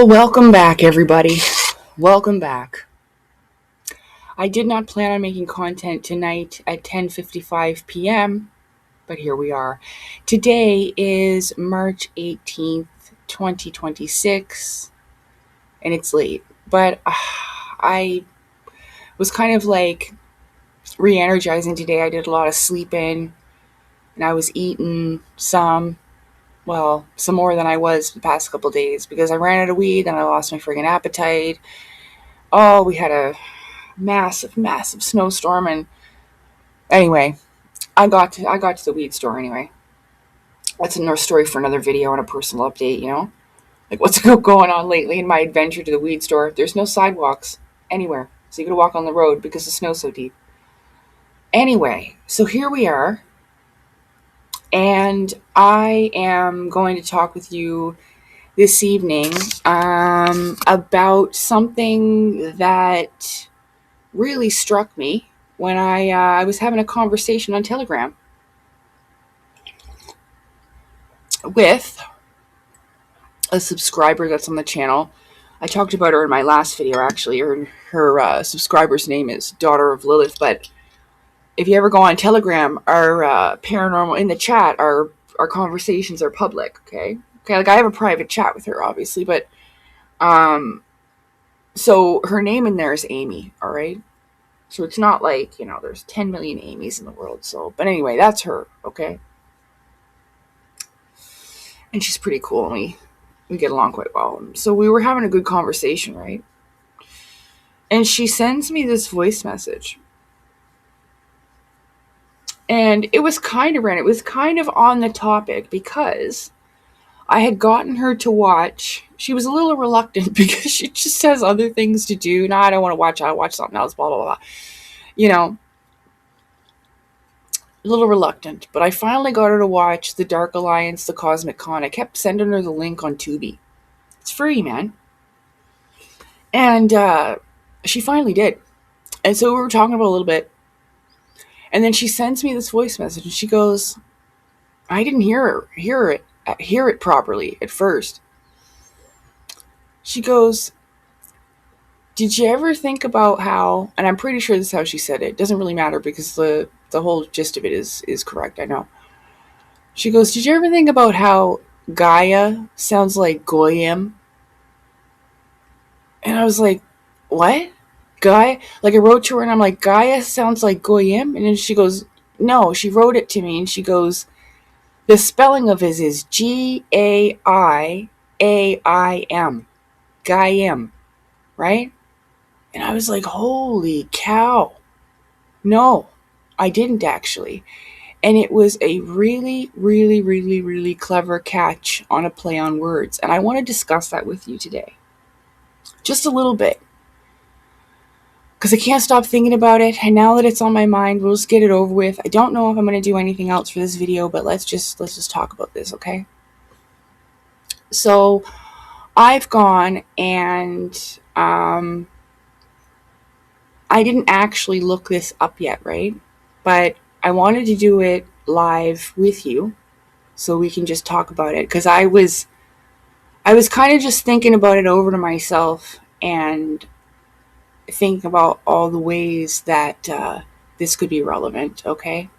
Well, welcome back, everybody. Welcome back. I did not plan on making content tonight at 10:55 p.m., but here we are. Today is March 18th, 2026, and it's late. But I was kind of like re-energizing today. I did a lot of sleeping, and I was eating some more than I was the past couple days because I ran out of weed and I lost my friggin' appetite. Oh, we had a massive snowstorm, and anyway, I got to the weed store anyway. That's another story for another video and a personal update, like what's going on lately in my adventure to the weed store. There's no sidewalks anywhere, so you gotta walk on the road because the snow's so deep. Anyway, so here we are, and I am going to talk with you this evening about something that really struck me when I was having a conversation on Telegram with a subscriber that's on the channel. I talked about her in my last video, actually. Her subscriber's name is Daughter of Lilith, but if you ever go on Telegram, our paranormal in the chat, our conversations are public, okay? Okay, like I have a private chat with her, obviously, but so her name in there is Amy, all right? So it's not like, there's 10 million Amy's in the world. So, but anyway, that's her, okay? And she's pretty cool, and we get along quite well. So we were having a good conversation, right? And she sends me this voice message. And it was kind of random. It was kind of on the topic because I had gotten her to watch. She was a little reluctant because she just has other things to do. No, I don't want to watch. I'll watch something else, blah, blah, blah. A little reluctant. But I finally got her to watch The Dark Alliance, The Cosmic Con. I kept sending her the link on Tubi. It's free, man. And she finally did. And so we were talking about a little bit. And then she sends me this voice message, and she goes, I didn't hear it properly at first. She goes, did you ever think about how, and I'm pretty sure this is how she said it. Doesn't really matter because the whole gist of it is correct, I know. She goes, did you ever think about how Gaia sounds like Goyim? And I was like, what? Gaia? Like I wrote to her and I'm like, Gaia sounds like Goyim? And then she goes, no, she wrote it to me and she goes, the spelling of it is Gaiaim. Gaiam. Right? And I was like, holy cow. No, I didn't actually. And it was a really, really, really, really clever catch on a play on words. And I want to discuss that with you today. Just a little bit. Because I can't stop thinking about it. And now that it's on my mind, we'll just get it over with. I don't know if I'm going to do anything else for this video, but let's just talk about this, okay? So I've gone and I didn't actually look this up yet, right? But I wanted to do it live with you so we can just talk about it. Because I was kind of just thinking about it over to myself and thinking about all the ways that this could be relevant, okay?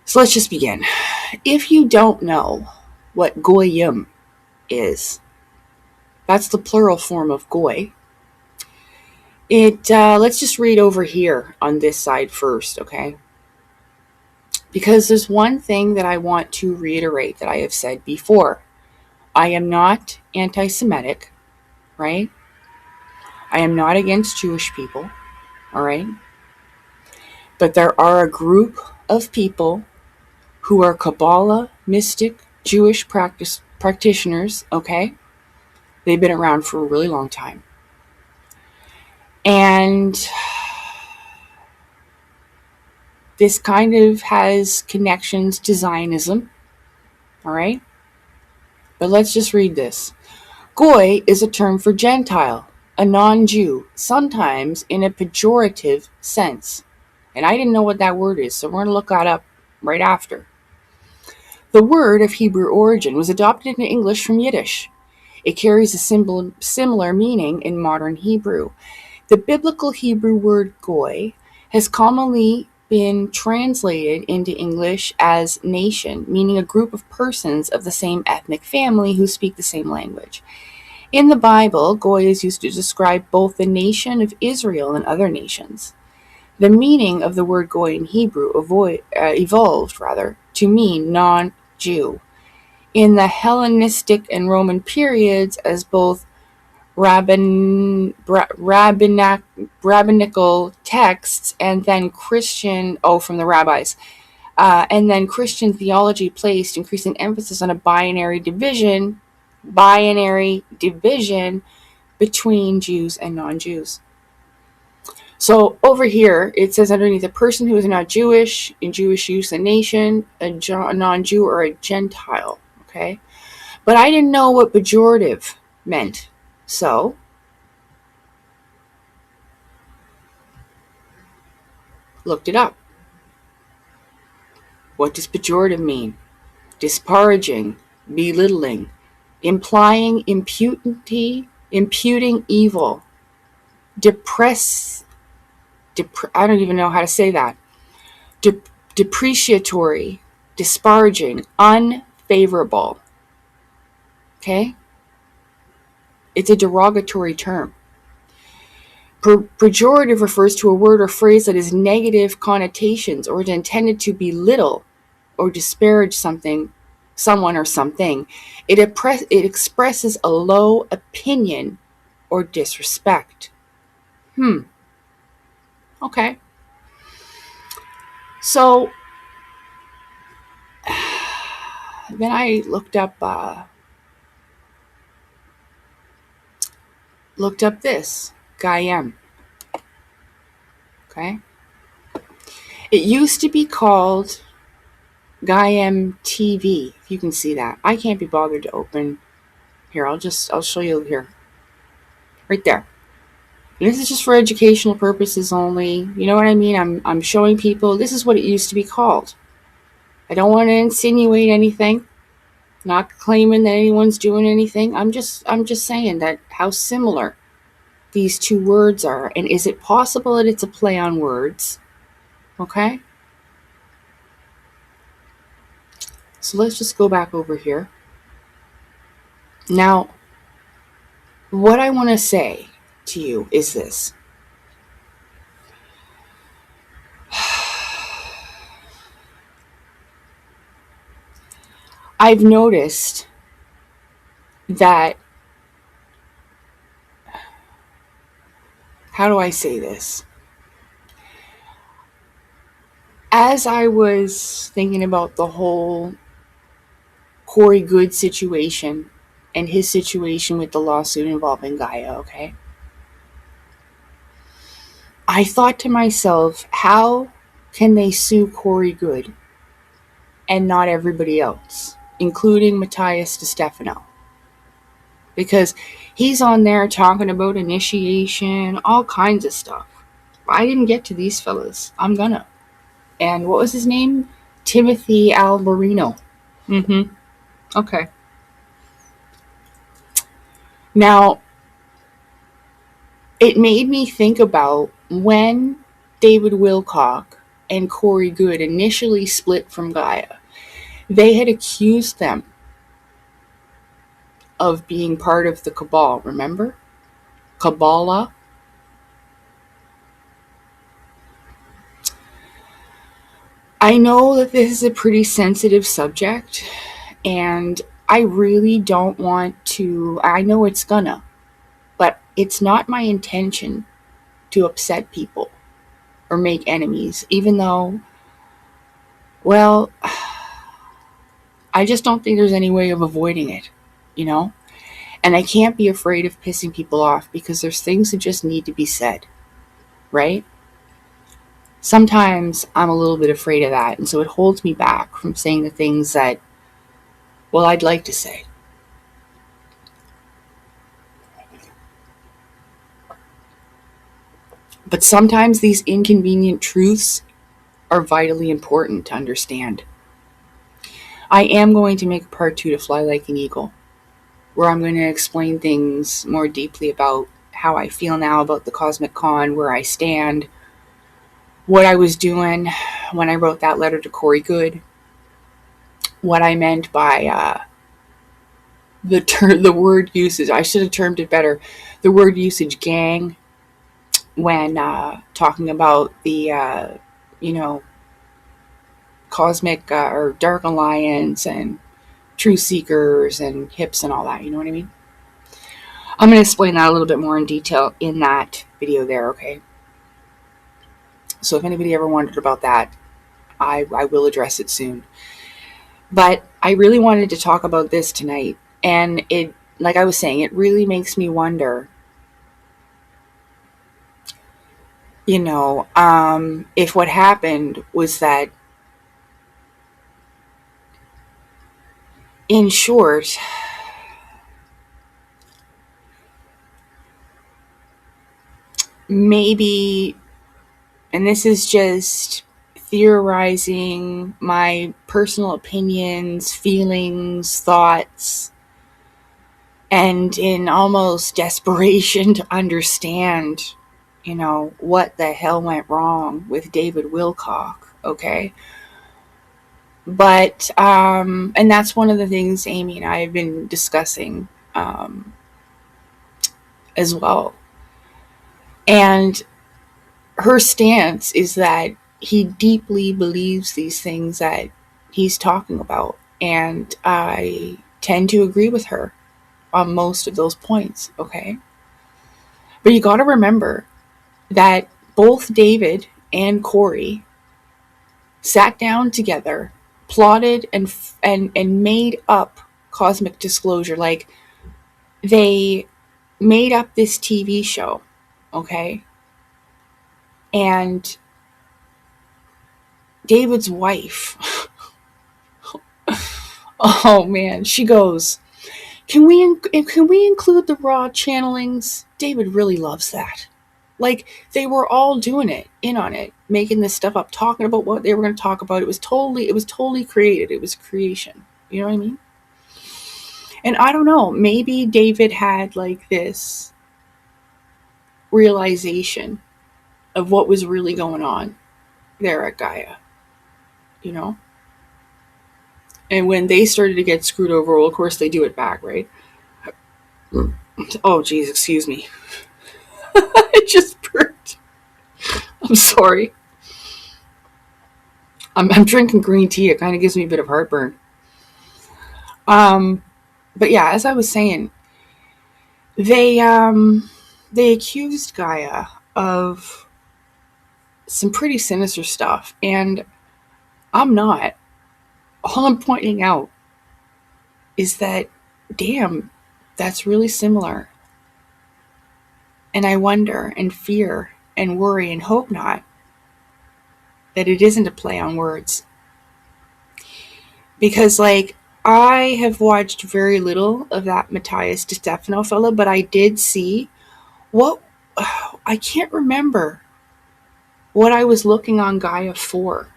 So let's just begin. If you don't know what Goyim is, that's the plural form of Goy. Let's just read over here on this side first, okay? Because there's one thing that I want to reiterate that I have said before. I am not anti-Semitic, right? I am not against Jewish people, all right? But there are a group of people who are Kabbalah, mystic, Jewish practitioners, okay? They've been around for a really long time. And this kind of has connections to Zionism, all right? But let's just read this. Goy is a term for Gentile, a non-Jew, sometimes in a pejorative sense. And I didn't know what that word is, so we're going to look that up right after. The word of Hebrew origin was adopted into English from Yiddish. It carries a similar meaning in modern Hebrew. The biblical Hebrew word goy has commonly been translated into English as nation, meaning a group of persons of the same ethnic family who speak the same language. In the Bible, goy is used to describe both the nation of Israel and other nations. The meaning of the word goy in Hebrew evolved to mean non-Jew. In the Hellenistic and Roman periods, as both rabbinical texts and then from the rabbis, and then Christian theology placed increasing emphasis on a binary division between Jews and non-Jews. So over here, it says underneath, a person who is not Jewish, in Jewish use, a nation, a non-Jew, or a Gentile. Okay? But I didn't know what pejorative meant. So, looked it up. What does pejorative mean? Disparaging, belittling, implying imputing evil, I don't even know how to say that. Depreciatory, disparaging, unfavorable. Okay? It's a derogatory term. Pejorative refers to a word or phrase that has negative connotations or is intended to belittle or disparage someone or something. It expresses a low opinion or disrespect. Okay. So then I looked up this Gaiam. Okay. It used to be called Gaiam TV. If you can see that, I can't be bothered to open. Here, I'll show you here. Right there. And this is just for educational purposes only. You know what I mean? I'm showing people this is what it used to be called. I don't want to insinuate anything. Not claiming that anyone's doing anything. I'm just saying that how similar these two words are, and is it possible that it's a play on words? Okay? So let's just go back over here. Now, what I want to say to you is this. I've noticed that, how do I say this? As I was thinking about the whole Corey Good situation and his situation with the lawsuit involving Gaia, okay? I thought to myself, how can they sue Corey Good and not everybody else, including Matthias DeStefano? Because he's on there talking about initiation, all kinds of stuff. I didn't get to these fellas. I'm gonna. And what was his name? Timothy Alberino. Okay. Now, it made me think about when David Wilcock and Corey Good initially split from Gaia. They had accused them of being part of the cabal, remember? Kabbalah. I know that this is a pretty sensitive subject, and I really don't want to, I know it's gonna, but it's not my intention to upset people or make enemies, even though, well, I just don't think there's any way of avoiding it, you know? And I can't be afraid of pissing people off because there's things that just need to be said, right? Sometimes I'm a little bit afraid of that, and so it holds me back from saying the things that, well, I'd like to say. But sometimes these inconvenient truths are vitally important to understand. I am going to make a part 2 to Fly Like an Eagle where I'm going to explain things more deeply about how I feel now about the Cosmic Con, where I stand, what I was doing when I wrote that letter to Corey Good, what I meant by the word usage. I should have termed it better. The word usage gang when talking about the cosmic or dark alliance and truth seekers and hips and all that. You know what I mean? I'm going to explain that a little bit more in detail in that video there. Okay. So if anybody ever wondered about that, I will address it soon. But I really wanted to talk about this tonight. And it, like I was saying, it really makes me wonder, if what happened was that, in short, maybe, and this is just theorizing my personal opinions, feelings, thoughts, and in almost desperation to understand, what the hell went wrong with David Wilcock, okay? But, and that's one of the things Amy and I have been discussing as well. And her stance is that he deeply believes these things that he's talking about. And I tend to agree with her on most of those points, okay? But you got to remember that both David and Corey sat down together, plotted and made up cosmic disclosure. Like, they made up this TV show, okay? And David's wife, oh man, she goes, can we include the raw channelings? David really loves that. Like, they were all doing it, in on it, making this stuff up, talking about what they were going to talk about. It was totally created. It was creation. You know what I mean? And I don't know, maybe David had like this realization of what was really going on there at Gaia, And when they started to get screwed over, well, of course they do it back, right? Oh, geez, excuse me. I just burped. I'm sorry. I'm drinking green tea. It kind of gives me a bit of heartburn. But yeah, as I was saying, they accused Gaia of some pretty sinister stuff, and I'm not. All I'm pointing out is that, damn, that's really similar. And I wonder and fear and worry and hope not that it isn't a play on words. Because, like, I have watched very little of that Matthias DiStefano fella, but I did see I can't remember what I was looking on Gaia for.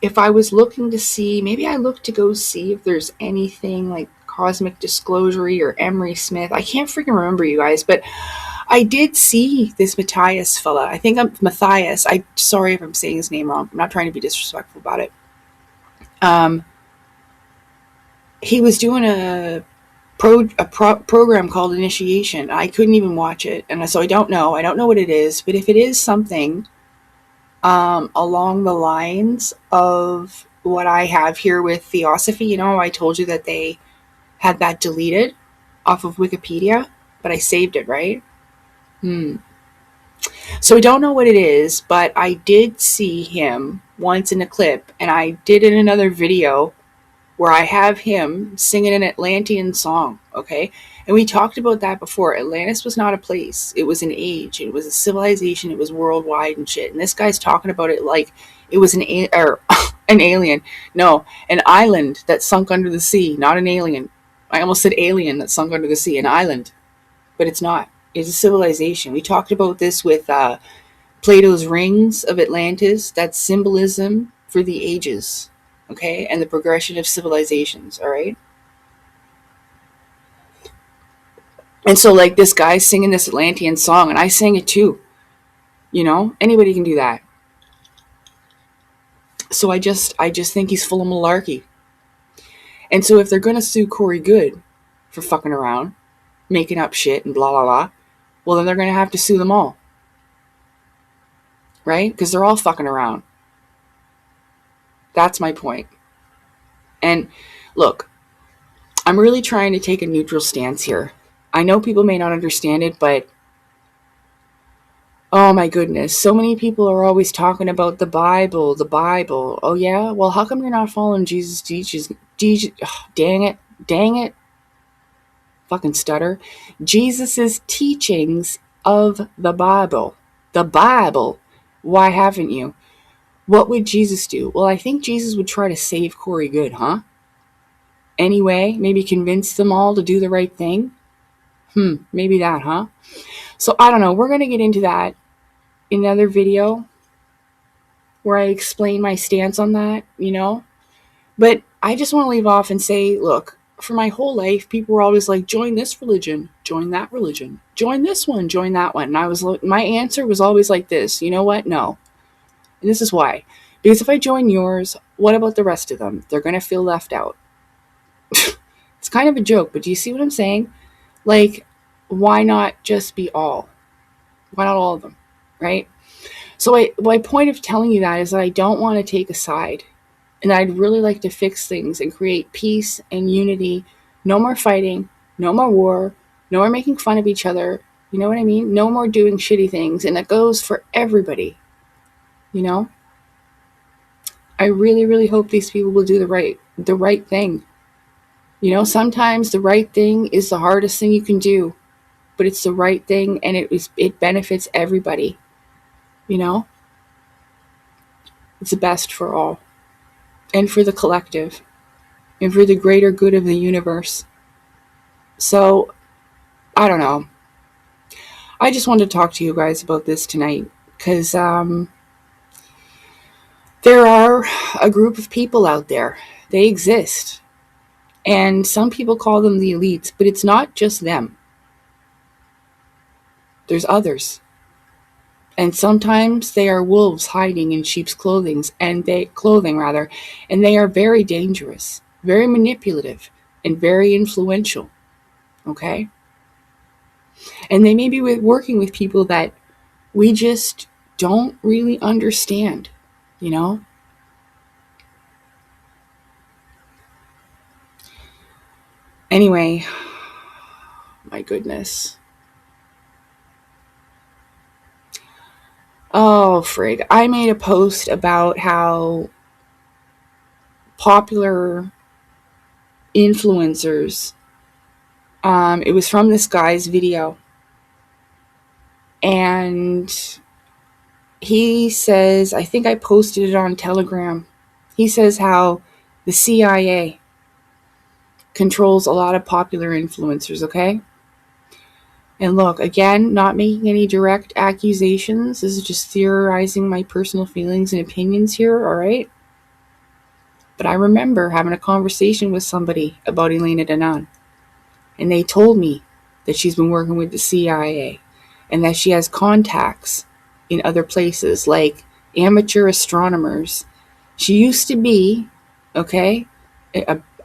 If I was looking to see, maybe I looked to go see if there's anything like Cosmic Disclosure or Emery Smith. I can't freaking remember, you guys, but I did see this Matthias fella. I think I'm Matthias. Sorry if I'm saying his name wrong. I'm not trying to be disrespectful about it. He was doing a program called Initiation. I couldn't even watch it, and so I don't know what it is. But if it is something along the lines of what I have here with Theosophy, I told you that they had that deleted off of Wikipedia, but I saved it, right? So I don't know what it is, but I did see him once in a clip, and I did in another video where I have him singing an Atlantean song, okay? And we talked about that before. Atlantis was not a place. It was an age. It was a civilization. It was worldwide and shit. And this guy's talking about it like it was an alien. No, an island that sunk under the sea, not an alien. I almost said alien that sunk under the sea, an island. But it's not. It's a civilization. We talked about this with Plato's rings of Atlantis. That's symbolism for the ages, okay, and the progression of civilizations, all right? And so like this guy's singing this Atlantean song and I sang it too. Anybody can do that. So I just think he's full of malarkey. And so if they're going to sue Corey Good for fucking around, making up shit and blah, blah, blah, well, then they're going to have to sue them all. Right? Because they're all fucking around. That's my point. And look, I'm really trying to take a neutral stance here. I know people may not understand it, but oh my goodness, so many people are always talking about the Bible, the Bible. Oh yeah? Well, how come you're not following Jesus' teachings? Dang it. Fucking stutter. Jesus' teachings of the Bible. The Bible. Why haven't you? What would Jesus do? Well, I think Jesus would try to save Corey Good, huh? Anyway, maybe convince them all to do the right thing? Maybe that, huh? So I don't know. We're going to get into that in another video where I explain my stance on that, But I just want to leave off and say, look, for my whole life, people were always like, join this religion, join that religion, join this one, join that one. And my answer was always like this. You know what? No. And this is why. Because if I join yours, what about the rest of them? They're going to feel left out. It's kind of a joke, but do you see what I'm saying? Like, why not just be all? Why not all of them? Right? So my point of telling you that is that I don't want to take a side. And I'd really like to fix things and create peace and unity. No more fighting, no more war, no more making fun of each other. You know what I mean? No more doing shitty things. And that goes for everybody. I really, really hope these people will do the right thing. Sometimes the right thing is the hardest thing you can do, but it's the right thing and it benefits everybody. It's the best for all and for the collective and for the greater good of the universe. So, I don't know. I just wanted to talk to you guys about this tonight because there are a group of people out there. They exist. And some people call them the elites, but it's not just them. There's others. And sometimes they are wolves hiding in sheep's clothing, and they are very dangerous, very manipulative, and very influential. Okay? And they may be working with people that we just don't really understand, Anyway, my goodness. Oh, frig. I made a post about how popular influencers, it was from this guy's video. And he says, I think I posted it on Telegram. He says how the CIA controls a lot of popular influencers, okay? And look, again, not making any direct accusations. This is just theorizing my personal feelings and opinions here, all right? But I remember having a conversation with somebody about Elena Danaan. And they told me that she's been working with the CIA and that she has contacts in other places like amateur astronomers. She used to be, okay,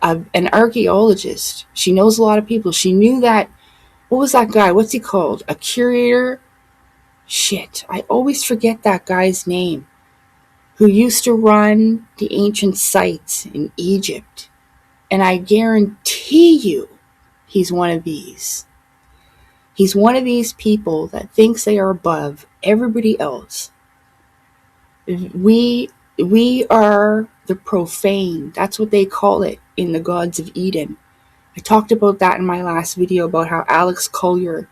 an archaeologist. She knows a lot of people. She knew that, what was that guy? What's he called? A curator? Shit, I always forget that guy's name. Who used to run the ancient sites in Egypt. And I guarantee you, he's one of these. He's one of these people that thinks they are above everybody else. We are the profane. That's what they call it in the Gods of Eden. I talked about that in my last video about how Alex Collier,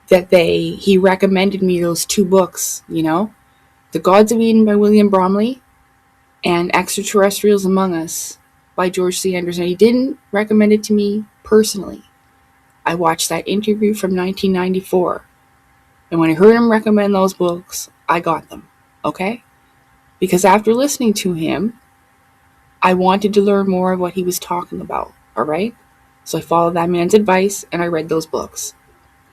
he recommended me those two books, The Gods of Eden by William Bromley and Extraterrestrials Among Us by George C. Anderson. He didn't recommend it to me personally. I watched that interview from 1994. And when I heard him recommend those books, I got them. Okay? Because after listening to him, I wanted to learn more of what he was talking about. All right? So I followed that man's advice and I read those books.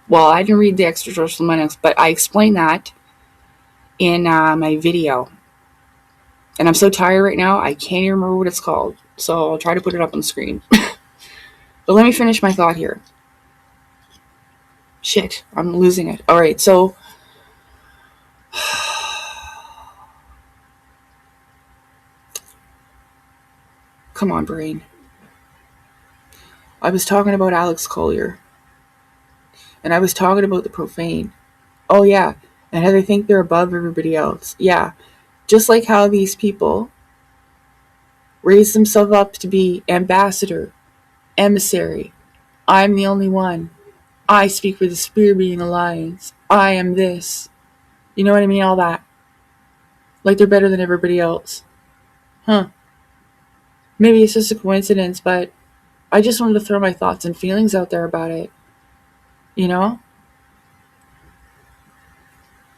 Well, I didn't read the extraterrestrial menace, but I explained that in my video. And I'm so tired right now, I can't even remember what it's called. So I'll try to put it up on the screen. But let me finish my thought here. Shit, I'm losing it. All right, so come on, brain. I was talking about Alex Collier. And I was talking about the profane. Oh, yeah. And how they think they're above everybody else. Yeah. Just like how these people raise themselves up to be ambassador, emissary. I'm the only one. I speak for the Spear Being Alliance. I am this. You know what I mean? All that. Like they're better than everybody else. Huh. Maybe it's just a coincidence, but I just wanted to throw my thoughts and feelings out there about it. You know?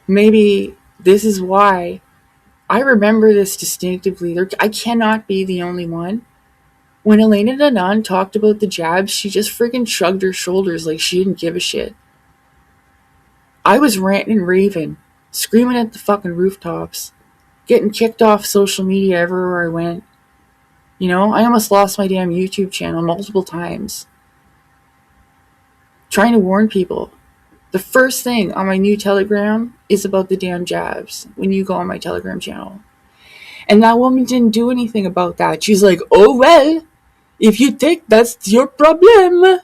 Maybe this is why I remember this distinctively. I cannot be the only one. When Elena Danaan talked about the jabs, she just freaking shrugged her shoulders like she didn't give a shit. I was ranting and raving, screaming at the fucking rooftops, getting kicked off social media everywhere I went. You know, I almost lost my damn YouTube channel multiple times. Trying to warn people. The first thing on my new Telegram is about the damn jabs when you go on my Telegram channel. And that woman didn't do anything about that. She's like, oh, well, if you take, that's your problem.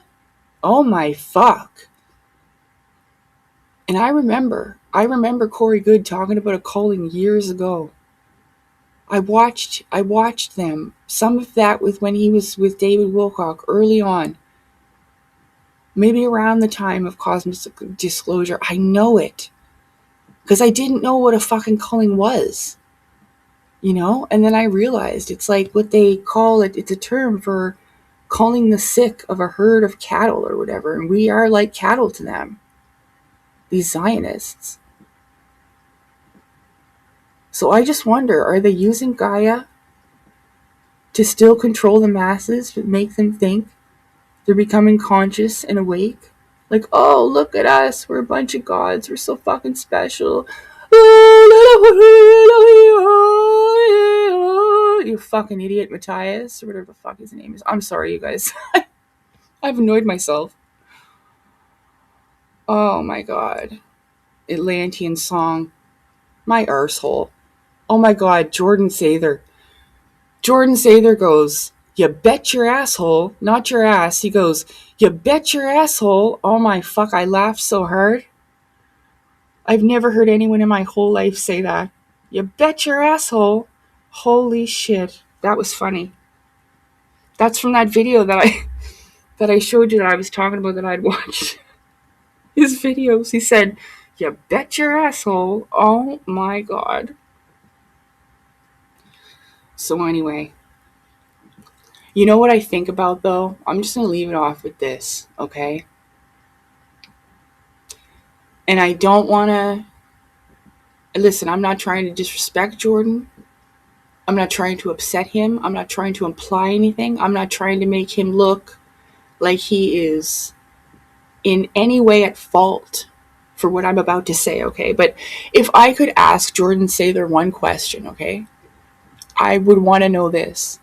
Oh, my fuck. And I remember Corey Good talking about a calling years ago. I watched them. Some of that with when he was with David Wilcock early on. Maybe around the time of Cosmic Disclosure. I know it. Because I didn't know what a fucking calling was. You know? And then I realized it's like what they call it. It's a term for calling the sick of a herd of cattle or whatever. And we are like cattle to them. These Zionists. So I just wonder, are they using Gaia to still control the masses, to make them think they're becoming conscious and awake? Like, oh, look at us. We're a bunch of gods. We're so fucking special. You fucking idiot, Matthias, or whatever the fuck his name is. I'm sorry, you guys. I've annoyed myself. Oh my god. Atlantean song. My arsehole. Oh my god, Jordan Sather. Jordan Sather goes, you bet your asshole, not your ass. He goes, you bet your asshole. Oh my fuck, I laughed so hard. I've never heard anyone in my whole life say that. You bet your asshole. Holy shit. That was funny. That's from that video that I showed you that I was talking about that I'd watched. His videos. He said, you bet your asshole. Oh my god. So anyway, you know what I think about though? I'm just going to leave it off with this, okay? And I don't want to... Listen, I'm not trying to disrespect Jordan. I'm not trying to upset him. I'm not trying to imply anything. I'm not trying to make him look like he is in any way at fault for what I'm about to say, okay? But if I could ask Jordan Sather one question, okay? I would want to know this.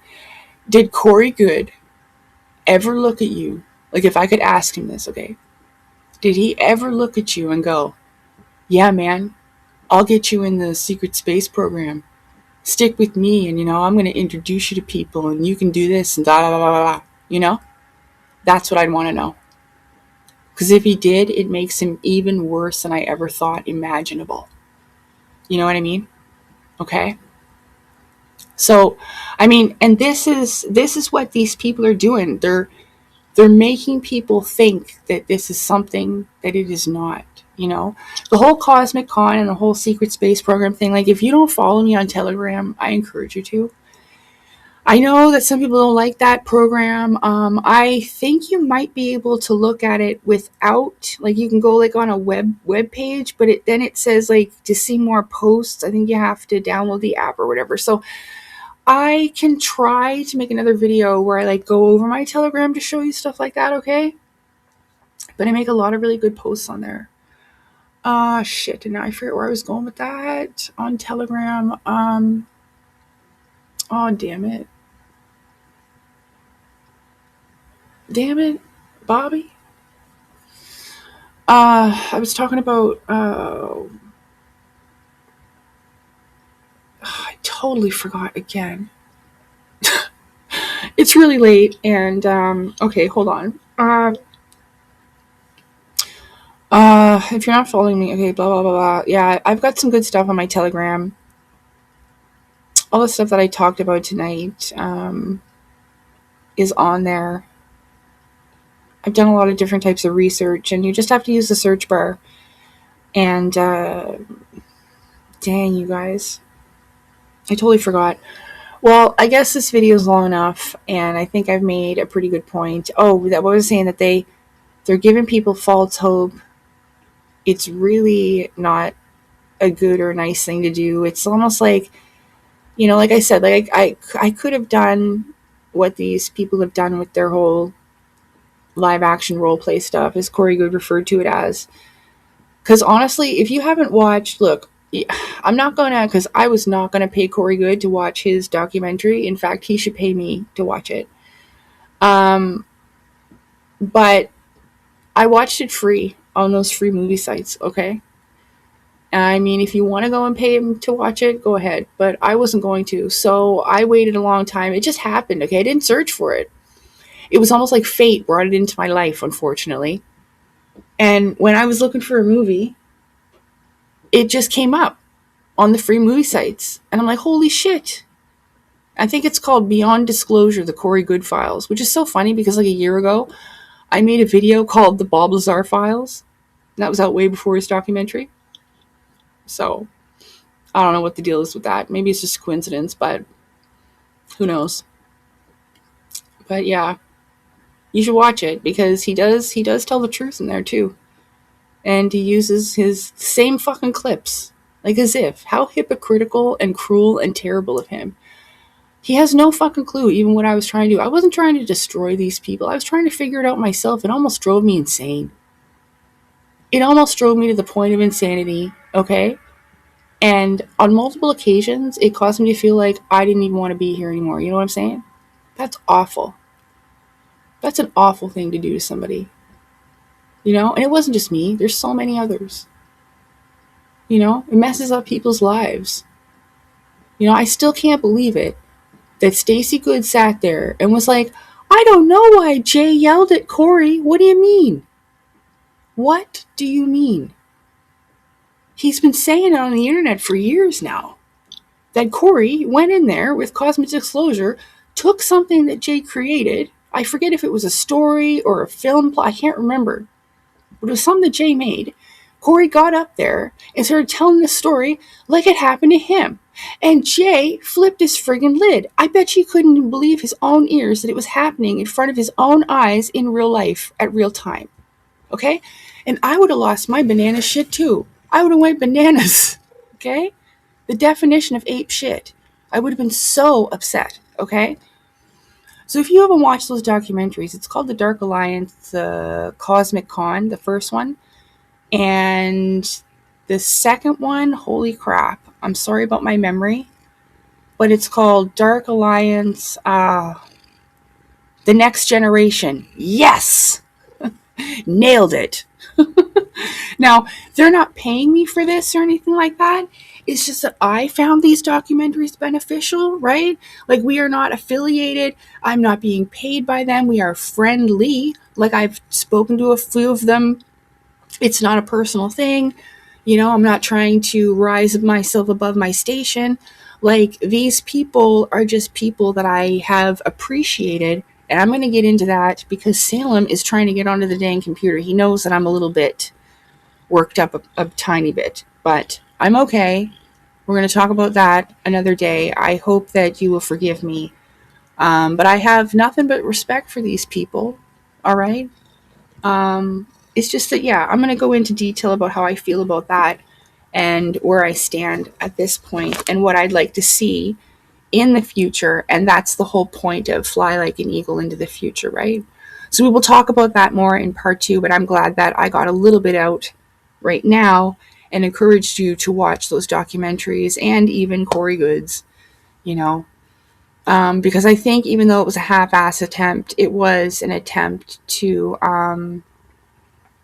Did Corey Good ever look at you? Like, if I could ask him this, okay? Did he ever look at you and go, yeah, man, I'll get you in the secret space program. Stick with me, and, you know, I'm going to introduce you to people, and you can do this, and da da da da da. You know? That's what I'd want to know. Because if he did, it makes him even worse than I ever thought imaginable. You know what I mean? Okay? So, I mean, and this is what these people are doing. They're making people think that this is something that it is not. You know, the whole Cosmic Con and the whole secret space program thing. Like, if you don't follow me on Telegram, I encourage you to. I know that some people don't like that program. I think you might be able to look at it without, like, you can go like on a web page, but then it says like to see more posts. I think you have to download the app or whatever. So I can try to make another video where I like go over my Telegram to show you stuff like that, okay? But I make a lot of really good posts on there. Shit, and now I forget where I was going with that on Telegram. Oh, damn it. Damn it, Bobby. I was talking about, I totally forgot again. It's really late, and, okay, hold on. If you're not following me, okay, blah, blah, blah, blah. Yeah, I've got some good stuff on my Telegram. All the stuff that I talked about tonight, is on there. I've done a lot of different types of research, and you just have to use the search bar. And, dang, you guys. I totally forgot. Well, I guess this video is long enough, and I think I've made a pretty good point. Oh, that what I was saying, that they're giving people false hope. It's really not a good or nice thing to do. It's almost like, like I said, like I could have done what these people have done with their whole live action role play stuff, as Corey Good referred to it as. Because honestly, if you haven't watched, look, I'm not gonna, because I was not gonna pay Corey Good to watch his documentary. In fact, he should pay me to watch it. But I watched it free on those free movie sites, okay? I mean, if you want to go and pay him to watch it, go ahead. But I wasn't going to. So I waited a long time. It just happened, okay? I didn't search for it. It was almost like fate brought it into my life, unfortunately. And when I was looking for a movie, it just came up on the free movie sites. And I'm like, holy shit. I think it's called Beyond Disclosure, the Corey Good Files, which is so funny because like a year ago, I made a video called the Bob Lazar Files. And that was out way before his documentary. So I don't know what the deal is with that. Maybe it's just coincidence, but who knows? But yeah, you should watch it because he does tell the truth in there too. And he uses his same fucking clips. Like as if. How hypocritical and cruel and terrible of him. He has no fucking clue even what I was trying to do. I wasn't trying to destroy these people. I was trying to figure it out myself. It almost drove me insane. It almost drove me to the point of insanity, okay? And on multiple occasions, it caused me to feel like I didn't even want to be here anymore. You know what I'm saying? That's awful. That's an awful thing to do to somebody. And it wasn't just me. There's so many others. It messes up people's lives. I still can't believe it that Stacey Good sat there and was like, I don't know why Jay yelled at Corey. What do you mean? What do you mean? He's been saying it on the internet for years now. That Corey went in there with Cosmic Disclosure, took something that Jay created. I forget if it was a story or a film plot. I can't remember. But it was something that Jay made. Corey got up there and started telling the story like it happened to him. And Jay flipped his friggin' lid. I bet you couldn't even believe his own ears that it was happening in front of his own eyes in real life at real time. Okay? And I would have lost my banana shit too. I would have went bananas. Okay? The definition of ape shit. I would have been so upset. Okay? So if you haven't watched those documentaries, it's called The Dark Alliance, the Cosmic Con, the first one. And the second one, holy crap. I'm sorry about my memory. But it's called Dark Alliance, The Next Generation. Yes! Nailed it. Now, they're not paying me for this or anything like that. It's just that I found these documentaries beneficial, right? Like, we are not affiliated. I'm not being paid by them. We are friendly. Like, I've spoken to a few of them. It's not a personal thing. I'm not trying to rise myself above my station. Like, these people are just people that I have appreciated. And I'm going to get into that because Salem is trying to get onto the dang computer. He knows that I'm a little bit worked up a tiny bit. But I'm okay. We're going to talk about that another day. I hope that you will forgive me. But I have nothing but respect for these people. All right? It's just that, yeah, I'm going to go into detail about how I feel about that and where I stand at this point and what I'd like to see in the future, and that's the whole point of Fly Like an Eagle into the Future, right? So we will talk about that more in part 2, but I'm glad that I got a little bit out right now and encouraged you to watch those documentaries and even Corey Goods, you know, because I think even though it was a half-ass attempt, it was an attempt to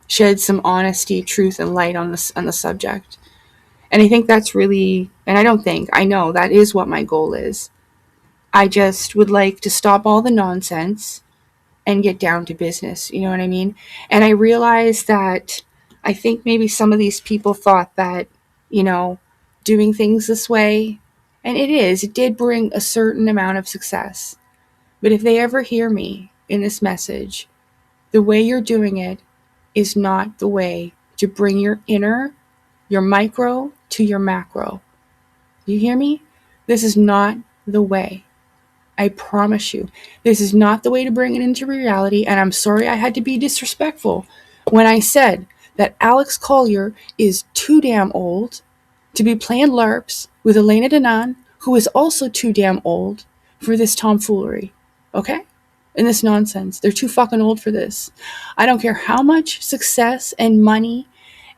shed some honesty, truth, and light on the subject. And I think that's really, and I know that is what my goal is. I just would like to stop all the nonsense and get down to business. You know what I mean? And I realized that I think maybe some of these people thought that, doing things this way, and it did bring a certain amount of success. But if they ever hear me in this message, the way you're doing it is not the way to bring your inner, your micro to your macro. You hear me? This is not the way. I promise you. This is not the way to bring it into reality, and I'm sorry I had to be disrespectful when I said that Alex Collier is too damn old to be playing LARPs with Elena Danan, who is also too damn old for this tomfoolery. Okay? And this nonsense. They're too fucking old for this. I don't care how much success and money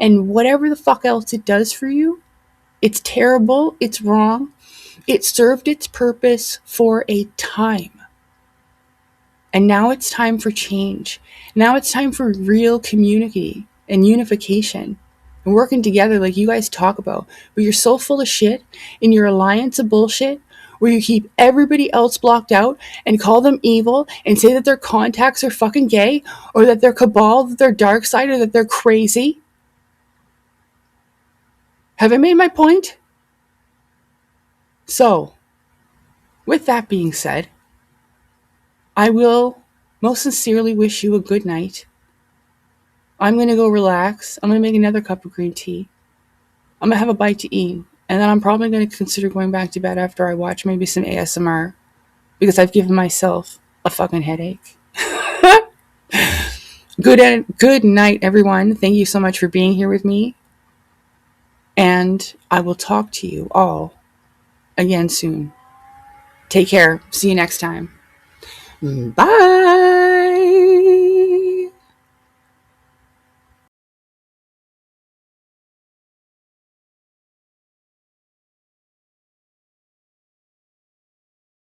and whatever the fuck else it does for you. It's terrible. It's wrong. It served its purpose for a time. And now it's time for change. Now it's time for real community and unification and working together like you guys talk about. But you're so full of shit in your alliance of bullshit where you keep everybody else blocked out and call them evil and say that their contacts are fucking gay or that they're cabal, that they're dark side, or that they're crazy. Have I made my point? So, with that being said, I will most sincerely wish you a good night. I'm going to go relax. I'm going to make another cup of green tea. I'm going to have a bite to eat. And then I'm probably going to consider going back to bed after I watch maybe some ASMR. Because I've given myself a fucking headache. Good night, everyone. Thank you so much for being here with me. And I will talk to you all again soon. Take care. See you next time. Bye.